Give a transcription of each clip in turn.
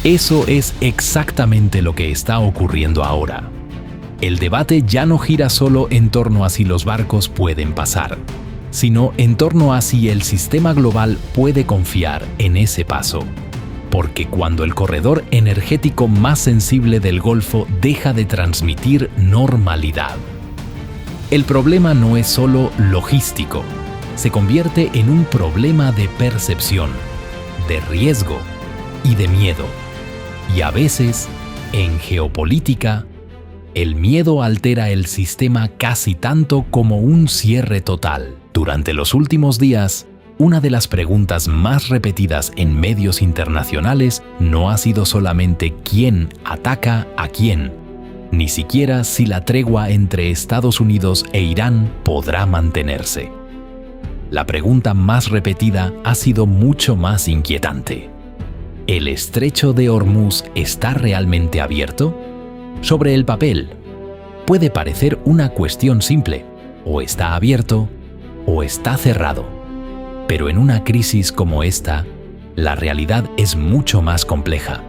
Eso es exactamente lo que está ocurriendo ahora. El debate ya no gira solo en torno a si los barcos pueden pasar, sino en torno a si el sistema global puede confiar en ese paso. Porque cuando el corredor energético más sensible del Golfo deja de transmitir normalidad, el problema no es solo logístico, se convierte en un problema de percepción, de riesgo y de miedo. Y a veces, en geopolítica, el miedo altera el sistema casi tanto como un cierre total. Durante los últimos días, una de las preguntas más repetidas en medios internacionales no ha sido solamente quién ataca a quién, ni siquiera si la tregua entre Estados Unidos e Irán podrá mantenerse. La pregunta más repetida ha sido mucho más inquietante. ¿El estrecho de Hormuz está realmente abierto? Sobre el papel, puede parecer una cuestión simple: o está abierto o está cerrado. Pero en una crisis como esta, la realidad es mucho más compleja.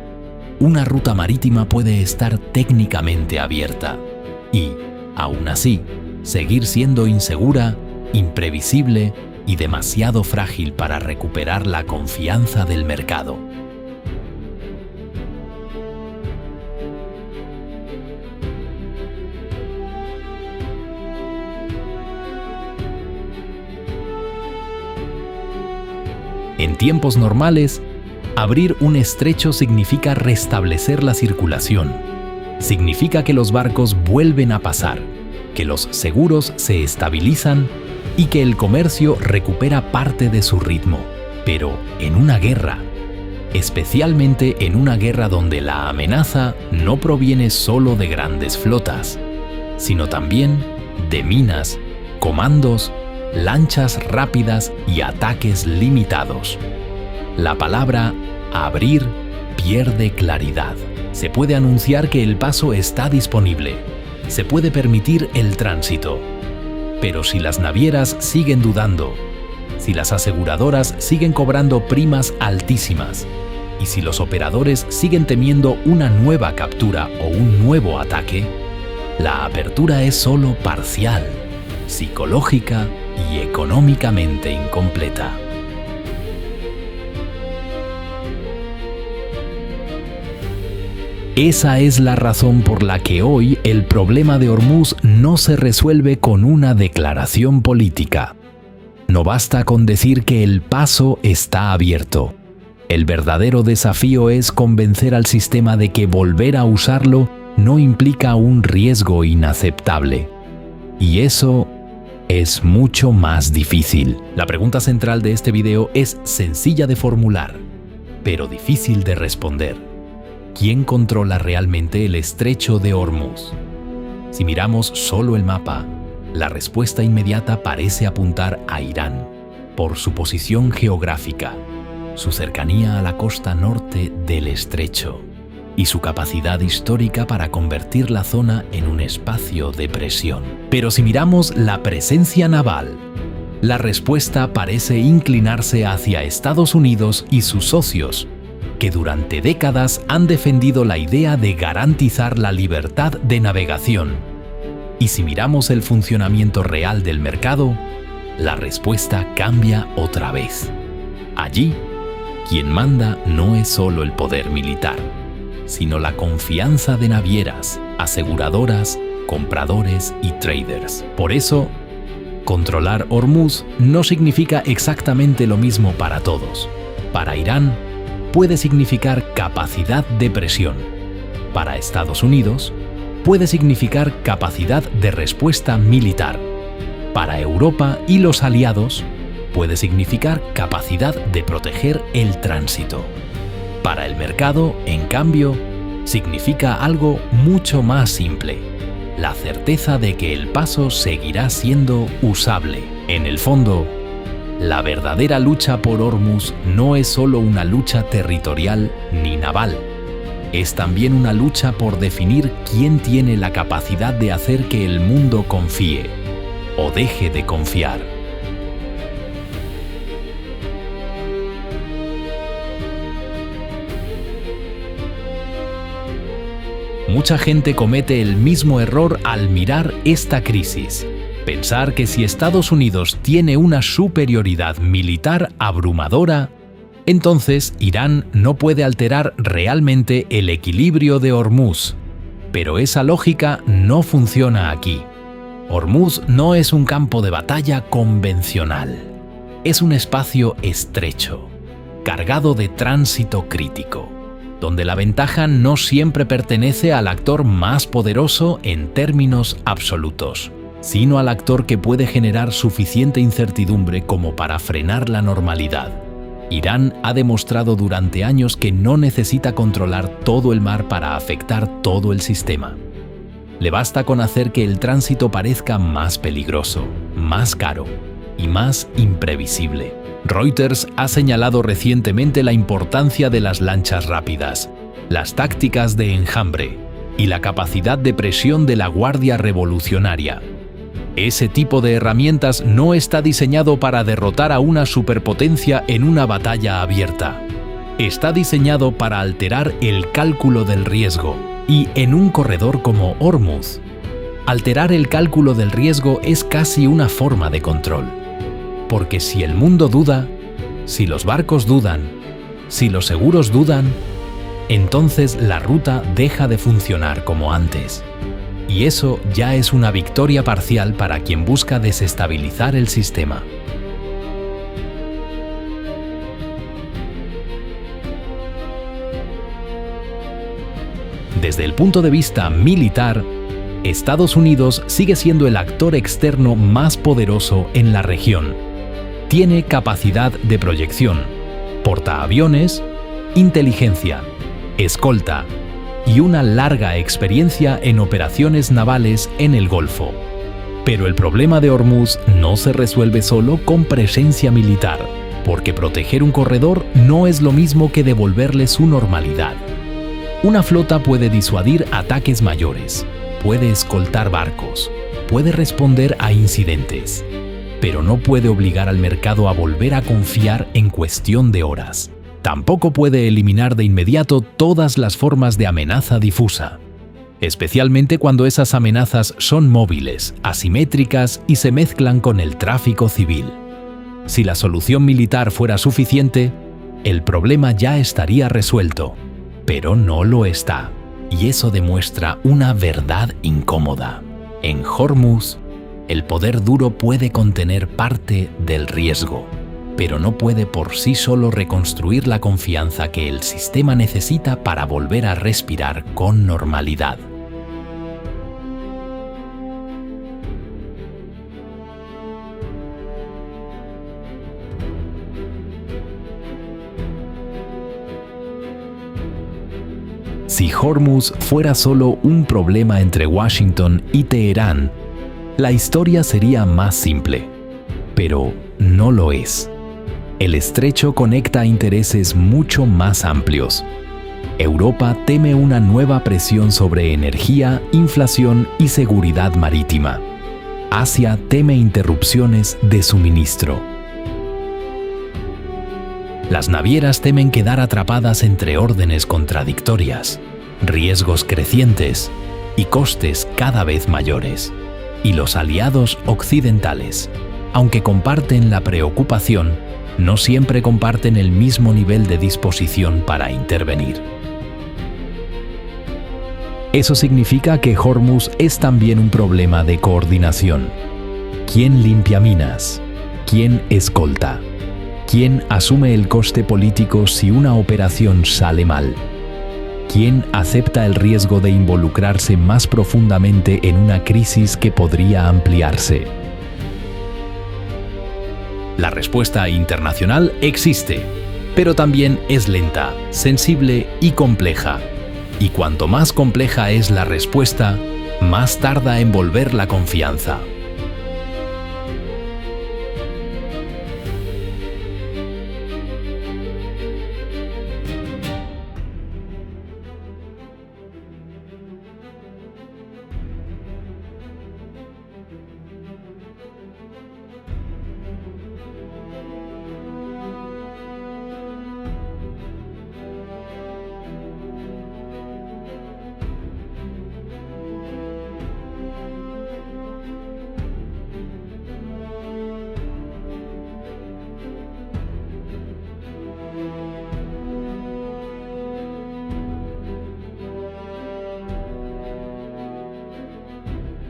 Una ruta marítima puede estar técnicamente abierta y, aún así, seguir siendo insegura, imprevisible y demasiado frágil para recuperar la confianza del mercado. En tiempos normales, abrir un estrecho significa restablecer la circulación. Significa que los barcos vuelven a pasar, que los seguros se estabilizan y que el comercio recupera parte de su ritmo. Pero en una guerra, especialmente en una guerra donde la amenaza no proviene solo de grandes flotas, sino también de minas, comandos, lanchas rápidas y ataques limitados. La palabra abrir pierde claridad. Se puede anunciar que el paso está disponible. Se puede permitir el tránsito. Pero si las navieras siguen dudando, si las aseguradoras siguen cobrando primas altísimas y si los operadores siguen temiendo una nueva captura o un nuevo ataque, la apertura es solo parcial, psicológica y económicamente incompleta. Esa es la razón por la que hoy el problema de Hormuz no se resuelve con una declaración política. No basta con decir que el paso está abierto. El verdadero desafío es convencer al sistema de que volver a usarlo no implica un riesgo inaceptable. Y eso es mucho más difícil. La pregunta central de este video es sencilla de formular, pero difícil de responder. ¿Quién controla realmente el estrecho de Hormuz? Si miramos solo el mapa, la respuesta inmediata parece apuntar a Irán, por su posición geográfica, su cercanía a la costa norte del estrecho y su capacidad histórica para convertir la zona en un espacio de presión. Pero si miramos la presencia naval, la respuesta parece inclinarse hacia Estados Unidos y sus socios, que durante décadas han defendido la idea de garantizar la libertad de navegación. Y si miramos el funcionamiento real del mercado, la respuesta cambia otra vez. Allí, quien manda no es solo el poder militar, sino la confianza de navieras, aseguradoras, compradores y traders. Por eso, controlar Hormuz no significa exactamente lo mismo para todos. Para Irán, puede significar capacidad de presión. Para Estados Unidos, puede significar capacidad de respuesta militar. Para Europa y los aliados, puede significar capacidad de proteger el tránsito. Para el mercado, en cambio, significa algo mucho más simple: la certeza de que el paso seguirá siendo usable. En el fondo, la verdadera lucha por Hormuz no es solo una lucha territorial ni naval. Es también una lucha por definir quién tiene la capacidad de hacer que el mundo confíe o deje de confiar. Mucha gente comete el mismo error al mirar esta crisis. Pensar que si Estados Unidos tiene una superioridad militar abrumadora, entonces Irán no puede alterar realmente el equilibrio de Hormuz. Pero esa lógica no funciona aquí. Hormuz no es un campo de batalla convencional. Es un espacio estrecho, cargado de tránsito crítico, donde la ventaja no siempre pertenece al actor más poderoso en términos absolutos, sino al actor que puede generar suficiente incertidumbre como para frenar la normalidad. Irán ha demostrado durante años que no necesita controlar todo el mar para afectar todo el sistema. Le basta con hacer que el tránsito parezca más peligroso, más caro y más imprevisible. Reuters ha señalado recientemente la importancia de las lanchas rápidas, las tácticas de enjambre y la capacidad de presión de la Guardia Revolucionaria. Ese tipo de herramientas no está diseñado para derrotar a una superpotencia en una batalla abierta. Está diseñado para alterar el cálculo del riesgo, y en un corredor como Hormuz, alterar el cálculo del riesgo es casi una forma de control. Porque si el mundo duda, si los barcos dudan, si los seguros dudan, entonces la ruta deja de funcionar como antes. Y eso ya es una victoria parcial para quien busca desestabilizar el sistema. Desde el punto de vista militar, Estados Unidos sigue siendo el actor externo más poderoso en la región. Tiene capacidad de proyección, portaaviones, inteligencia, escolta y una larga experiencia en operaciones navales en el Golfo. Pero el problema de Hormuz no se resuelve solo con presencia militar, porque proteger un corredor no es lo mismo que devolverle su normalidad. Una flota puede disuadir ataques mayores, puede escoltar barcos, puede responder a incidentes, pero no puede obligar al mercado a volver a confiar en cuestión de horas. Tampoco puede eliminar de inmediato todas las formas de amenaza difusa, especialmente cuando esas amenazas son móviles, asimétricas y se mezclan con el tráfico civil. Si la solución militar fuera suficiente, el problema ya estaría resuelto, pero no lo está, y eso demuestra una verdad incómoda. En Hormuz, el poder duro puede contener parte del riesgo, pero no puede por sí solo reconstruir la confianza que el sistema necesita para volver a respirar con normalidad. Si Hormuz fuera solo un problema entre Washington y Teherán, la historia sería más simple, pero no lo es. El estrecho conecta intereses mucho más amplios. Europa teme una nueva presión sobre energía, inflación y seguridad marítima. Asia teme interrupciones de suministro. Las navieras temen quedar atrapadas entre órdenes contradictorias, riesgos crecientes y costes cada vez mayores. Y los aliados occidentales, aunque comparten la preocupación, no siempre comparten el mismo nivel de disposición para intervenir. Eso significa que Hormuz es también un problema de coordinación. ¿Quién limpia minas? ¿Quién escolta? ¿Quién asume el coste político si una operación sale mal? ¿Quién acepta el riesgo de involucrarse más profundamente en una crisis que podría ampliarse? La respuesta internacional existe, pero también es lenta, sensible y compleja. Y cuanto más compleja es la respuesta, más tarda en volver la confianza.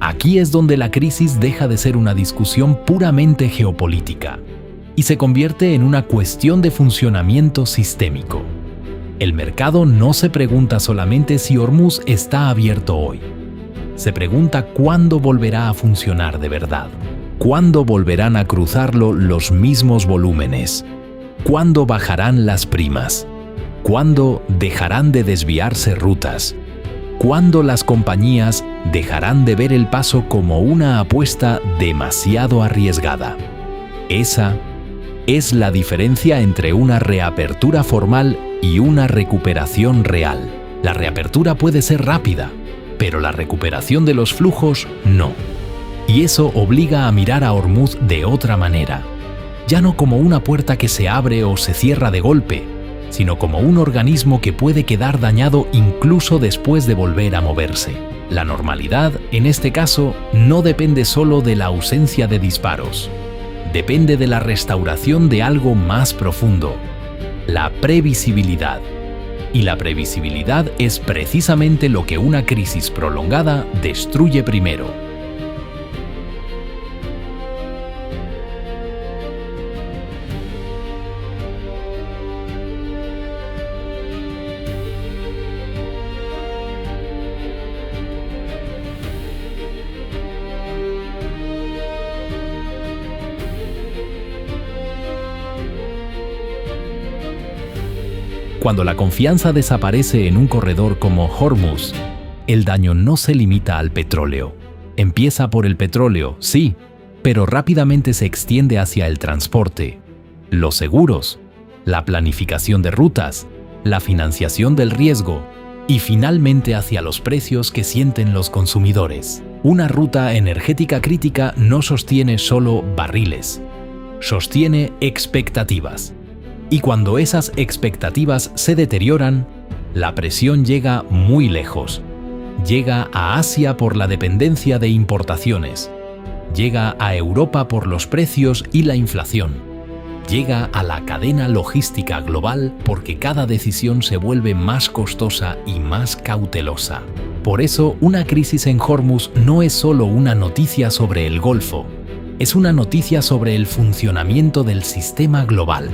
Aquí es donde la crisis deja de ser una discusión puramente geopolítica y se convierte en una cuestión de funcionamiento sistémico. El mercado no se pregunta solamente si Hormuz está abierto hoy. Se pregunta cuándo volverá a funcionar de verdad. ¿Cuándo volverán a cruzarlo los mismos volúmenes? ¿Cuándo bajarán las primas? ¿Cuándo dejarán de desviarse rutas? ¿Cuándo las compañías dejarán de ver el paso como una apuesta demasiado arriesgada? Esa es la diferencia entre una reapertura formal y una recuperación real. La reapertura puede ser rápida, pero la recuperación de los flujos no. Y eso obliga a mirar a Hormuz de otra manera, ya no como una puerta que se abre o se cierra de golpe, sino como un organismo que puede quedar dañado incluso después de volver a moverse. La normalidad, en este caso, no depende solo de la ausencia de disparos. Depende de la restauración de algo más profundo, la previsibilidad. Y la previsibilidad es precisamente lo que una crisis prolongada destruye primero. Cuando la confianza desaparece en un corredor como Hormuz, el daño no se limita al petróleo. Empieza por el petróleo, sí, pero rápidamente se extiende hacia el transporte, los seguros, la planificación de rutas, la financiación del riesgo y finalmente hacia los precios que sienten los consumidores. Una ruta energética crítica no sostiene solo barriles, sostiene expectativas. Y cuando esas expectativas se deterioran, la presión llega muy lejos. Llega a Asia por la dependencia de importaciones. Llega a Europa por los precios y la inflación. Llega a la cadena logística global porque cada decisión se vuelve más costosa y más cautelosa. Por eso, una crisis en Hormuz no es solo una noticia sobre el Golfo. Es una noticia sobre el funcionamiento del sistema global.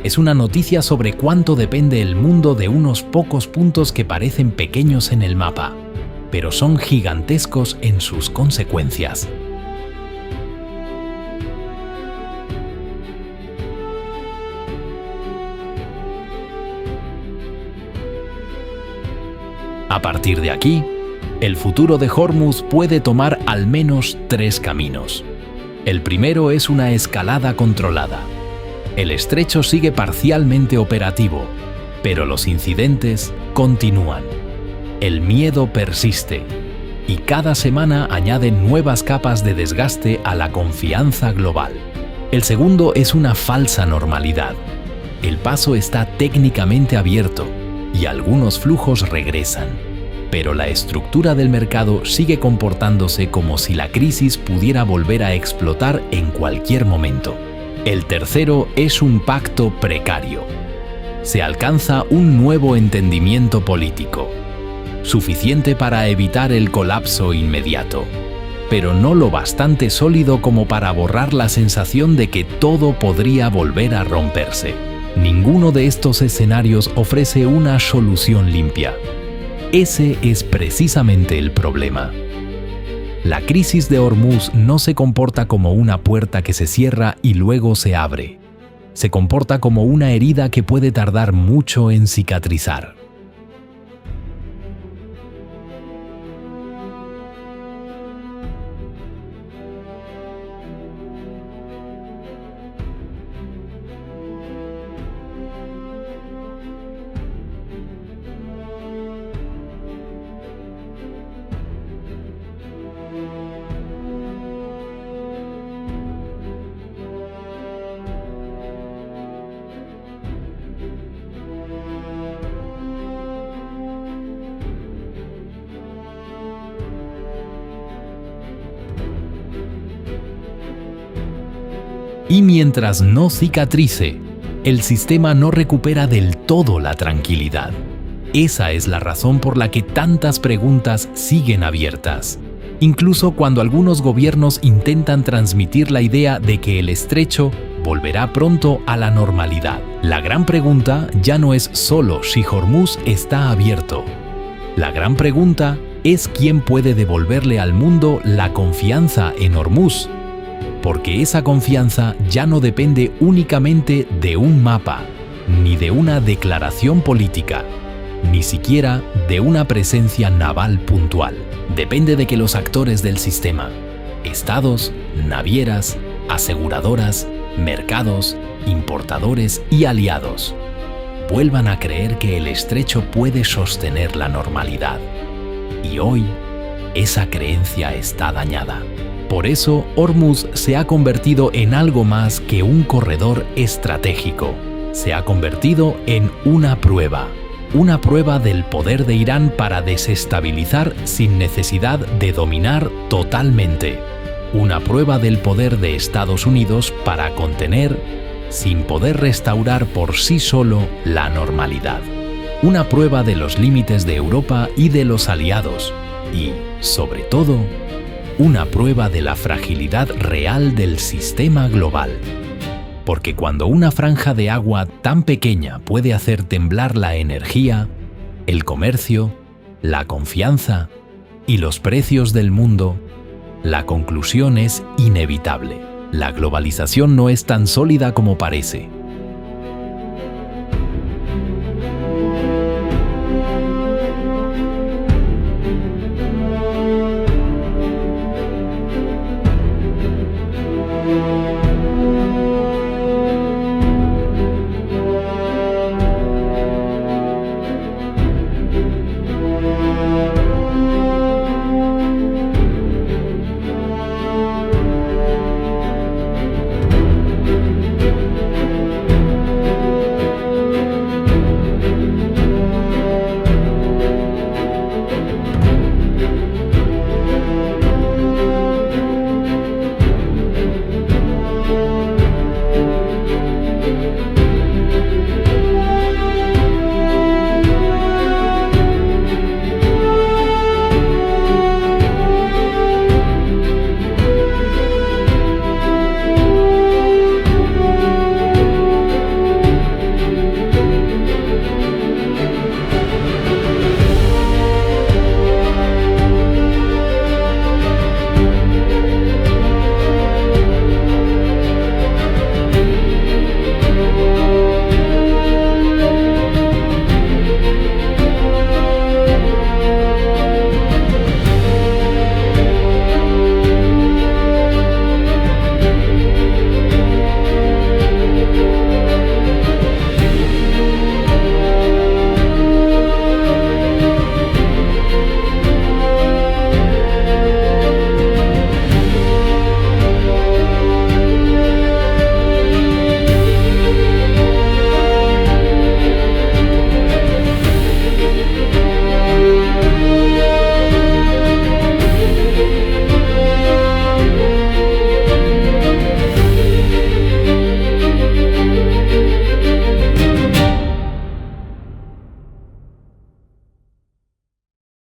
Es una noticia sobre cuánto depende el mundo de unos pocos puntos que parecen pequeños en el mapa, pero son gigantescos en sus consecuencias. A partir de aquí, el futuro de Hormuz puede tomar al menos 3 caminos. El primero es una escalada controlada. El estrecho sigue parcialmente operativo, pero los incidentes continúan. El miedo persiste y cada semana añaden nuevas capas de desgaste a la confianza global. El segundo es una falsa normalidad. El paso está técnicamente abierto y algunos flujos regresan, pero la estructura del mercado sigue comportándose como si la crisis pudiera volver a explotar en cualquier momento. El tercero es un pacto precario. Se alcanza un nuevo entendimiento político, suficiente para evitar el colapso inmediato, pero no lo bastante sólido como para borrar la sensación de que todo podría volver a romperse. Ninguno de estos escenarios ofrece una solución limpia. Ese es precisamente el problema. La crisis de Hormuz no se comporta como una puerta que se cierra y luego se abre. Se comporta como una herida que puede tardar mucho en cicatrizar. Y mientras no cicatrice, el sistema no recupera del todo la tranquilidad. Esa es la razón por la que tantas preguntas siguen abiertas. incluso cuando algunos gobiernos intentan transmitir la idea de que el estrecho volverá pronto a la normalidad. La gran pregunta ya no es solo si Hormuz está abierto. La gran pregunta es quién puede devolverle al mundo la confianza en Hormuz, porque esa confianza ya no depende únicamente de un mapa, ni de una declaración política, ni siquiera de una presencia naval puntual. Depende de que los actores del sistema, estados, navieras, aseguradoras, mercados, importadores y aliados, vuelvan a creer que el estrecho puede sostener la normalidad. Y hoy, esa creencia está dañada. Por eso, Hormuz se ha convertido en algo más que un corredor estratégico. Se ha convertido en una prueba del poder de Irán para desestabilizar sin necesidad de dominar totalmente. Una prueba del poder de Estados Unidos para contener, sin poder restaurar por sí solo, la normalidad. Una prueba de los límites de Europa y de los aliados. Y, sobre todo, una prueba de la fragilidad real del sistema global. Porque cuando una franja de agua tan pequeña puede hacer temblar la energía, el comercio, la confianza y los precios del mundo, la conclusión es inevitable. La globalización no es tan sólida como parece.